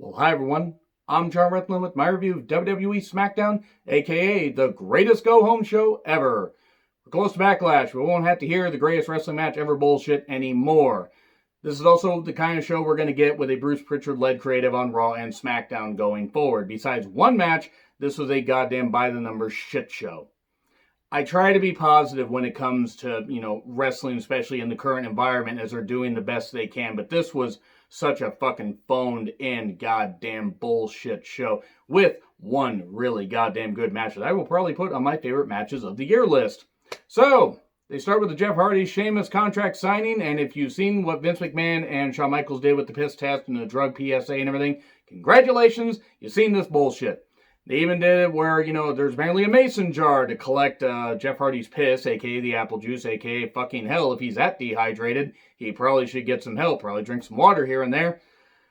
Well, hi everyone. I'm John Rethlin with my review of WWE Smackdown, aka the greatest go-home show ever. We're close to Backlash. We won't have to hear the greatest wrestling match ever bullshit anymore. This is also the kind of show we're going to get with a Bruce Pritchard-led creative on Raw and Smackdown going forward. Besides one match, this was a goddamn by-the-numbers shit show. I try to be positive when it comes to, wrestling, especially in the current environment, as they're doing the best they can. But this was such a fucking phoned in goddamn bullshit show with one really goddamn good match that I will probably put on my favorite matches of the year list. So, they start with the Jeff Hardy Sheamus contract signing, and if you've seen what Vince McMahon and Shawn Michaels did with the piss test and the drug PSA and everything, congratulations, you've seen this bullshit. They even did it where, there's apparently a mason jar to collect Jeff Hardy's piss, a.k.a. the apple juice, a.k.a. fucking hell. If he's that dehydrated, he probably should get some help. Probably drink some water here and there.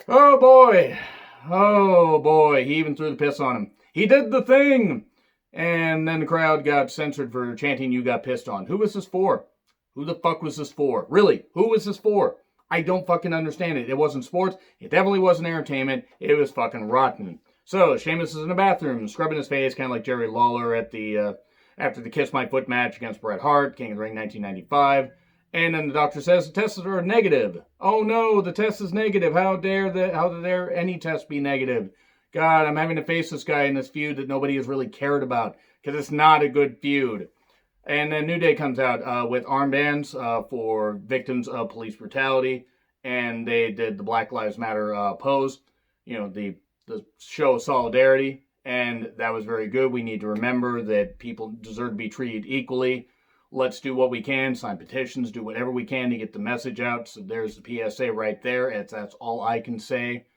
Oh, boy. Oh, boy. He even threw the piss on him. He did the thing. And then the crowd got censored for chanting, "You got pissed on." Who was this for? Who the fuck was this for? Really, who was this for? I don't fucking understand it. It wasn't sports. It definitely wasn't entertainment. It was fucking rotten. So, Sheamus is in the bathroom, scrubbing his face, kind of like Jerry Lawler at the after the Kiss My Foot match against Bret Hart, King of the Ring 1995. And then the doctor says the tests are negative. Oh no, the test is negative. How dare any test be negative? God, I'm having to face this guy in this feud that nobody has really cared about, because it's not a good feud. And then New Day comes out with armbands for victims of police brutality, and they did the Black Lives Matter pose. The show solidarity, and that was very good. We need to remember that people deserve to be treated equally. Let's do what we can, sign petitions, do whatever we can to get the message out. So there's the PSA right there. That's all I can say,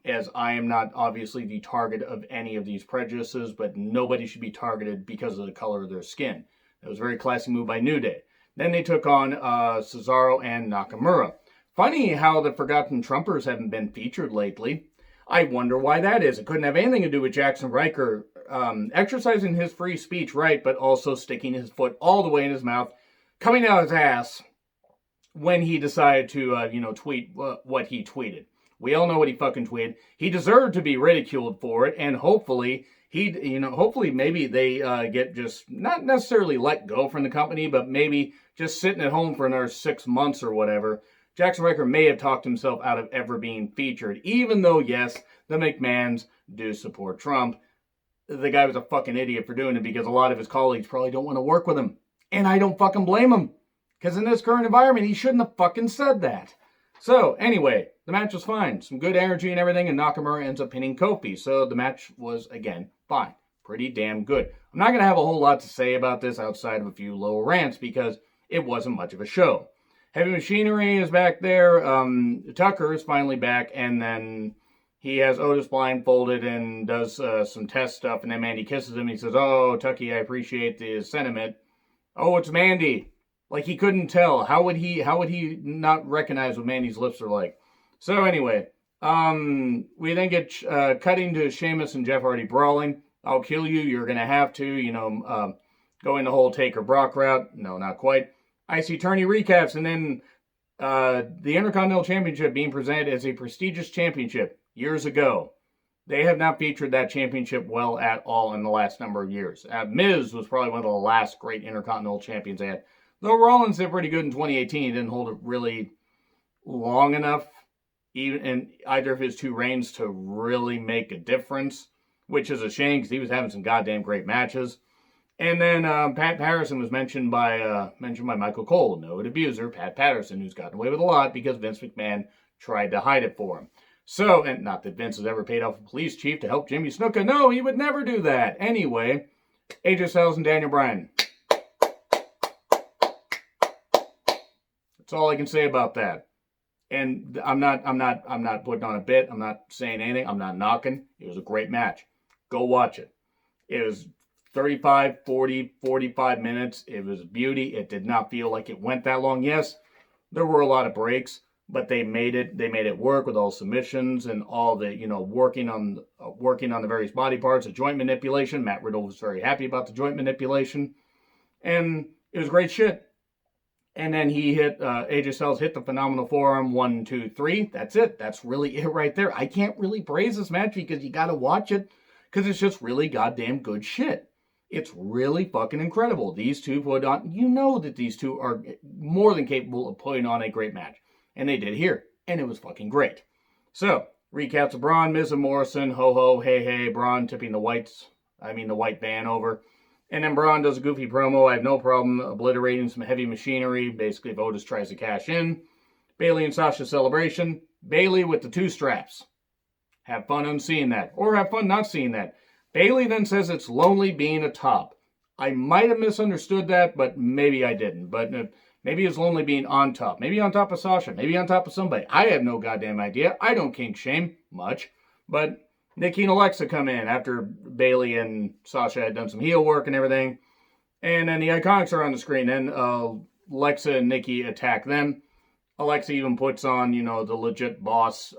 as I am not obviously the target of any of these prejudices, but nobody should be targeted because of the color of their skin. That was a very classy move by New Day. Then they took on Cesaro and Nakamura. Funny how the Forgotten Trumpers haven't been featured lately. I wonder why that is. It couldn't have anything to do with Jackson Riker exercising his free speech right, but also sticking his foot all the way in his mouth, coming out his ass when he decided to, tweet what he tweeted. We all know what he fucking tweeted. He deserved to be ridiculed for it, and hopefully maybe they get just not necessarily let go from the company, but maybe just sitting at home for another 6 months or whatever. Jackson Riker may have talked himself out of ever being featured, even though, yes, the McMahons do support Trump. The guy was a fucking idiot for doing it because a lot of his colleagues probably don't want to work with him. And I don't fucking blame him. Because in this current environment, he shouldn't have fucking said that. So, anyway, the match was fine. Some good energy and everything, and Nakamura ends up pinning Kofi. So the match was, again, fine. Pretty damn good. I'm not going to have a whole lot to say about this outside of a few low rants because it wasn't much of a show. Heavy Machinery is back there. Tucker is finally back, and then he has Otis blindfolded and does some test stuff, and then Mandy kisses him. He says, "Oh, Tucky, I appreciate the sentiment." Oh, it's Mandy. Like, he couldn't tell. How would he not recognize what Mandy's lips are like? So anyway, we then get cutting to Sheamus and Jeff Hardy brawling. "I'll kill you. You're gonna have to, going the whole Taker Brock route." No, not quite. IC Tourney recaps, and then the Intercontinental Championship being presented as a prestigious championship years ago. They have not featured that championship well at all in the last number of years. Miz was probably one of the last great Intercontinental champions they had. Though Rollins did pretty good in 2018, he didn't hold it really long enough, even in either of his two reigns, to really make a difference, which is a shame because he was having some goddamn great matches. And then Pat Patterson was mentioned by Michael Cole, noted abuser, Pat Patterson, who's gotten away with a lot because Vince McMahon tried to hide it for him. So, and not that Vince has ever paid off a police chief to help Jimmy Snuka. No, he would never do that. Anyway, AJ Styles and Daniel Bryan. That's all I can say about that. And I'm not putting on a bit. I'm not saying anything. I'm not knocking. It was a great match. Go watch it. It was 35, 40, 45 minutes. It was beauty. It did not feel like it went that long. Yes, there were a lot of breaks, but they made it work with all submissions and all the, working on the various body parts, the joint manipulation. Matt Riddle was very happy about the joint manipulation. And it was great shit. And then he hit, AJ Styles hit the phenomenal forearm, 1, 2, 3. That's it. That's really it right there. I can't really praise this match because you got to watch it because it's just really goddamn good shit. It's really fucking incredible. These two put on, you know that these two are more than capable of putting on a great match. And they did here. And it was fucking great. So, recaps of Braun, Miz, and Morrison. Ho ho, hey hey. Braun tipping the white van over. And then Braun does a goofy promo. I have no problem obliterating some heavy machinery. Basically, if Otis tries to cash in. Bayley and Sasha celebration. Bayley with the 2 straps. Have fun unseeing that. Or have fun not seeing that. Bayley then says it's lonely being a top. I might have misunderstood that, but maybe I didn't. But maybe it's lonely being on top. Maybe on top of Sasha. Maybe on top of somebody. I have no goddamn idea. I don't kink shame much. But Nikki and Alexa come in after Bayley and Sasha had done some heel work and everything. And then the Iconics are on the screen. Then Alexa and Nikki attack them. Alexa even puts on, the legit boss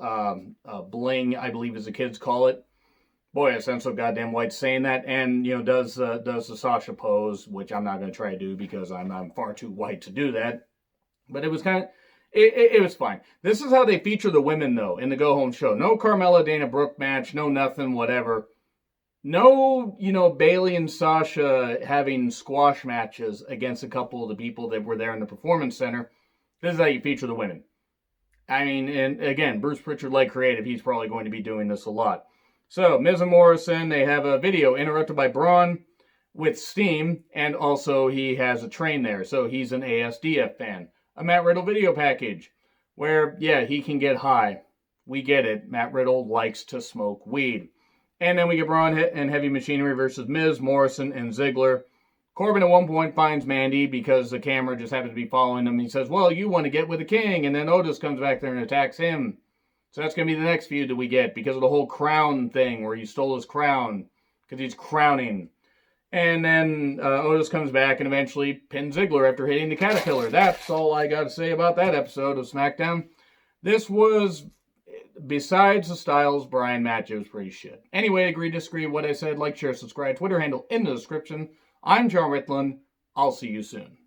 bling, I believe as the kids call it. Boy, I sound so goddamn white saying that. And, does the Sasha pose, which I'm not going to try to do because I'm far too white to do that. But it was kind of, it was fine. This is how they feature the women, though, in the Go Home show. No Carmella, Dana Brooke match, no nothing, whatever. No, Bayley and Sasha having squash matches against a couple of the people that were there in the Performance Center. This is how you feature the women. I mean, and again, Bruce Pritchard, like creative, he's probably going to be doing this a lot. So, Miz and Morrison, they have a video interrupted by Braun with steam, and also he has a train there, so he's an ASDF fan. A Matt Riddle video package, where, yeah, he can get high. We get it. Matt Riddle likes to smoke weed. And then we get Braun and Heavy Machinery versus Miz, Morrison, and Ziggler. Corbin at one point finds Mandy because the camera just happens to be following him. He says, well, you want to get with the king. And then Otis comes back there and attacks him. So that's going to be the next feud that we get because of the whole crown thing where he stole his crown because he's crowning. And then Otis comes back and eventually pins Ziggler after hitting the Caterpillar. That's all I got to say about that episode of SmackDown. This was, besides the Styles Bryan match, it was pretty shit. Anyway, agree, disagree, what I said, like, share, subscribe, Twitter handle in the description. I'm John Ritland. I'll see you soon.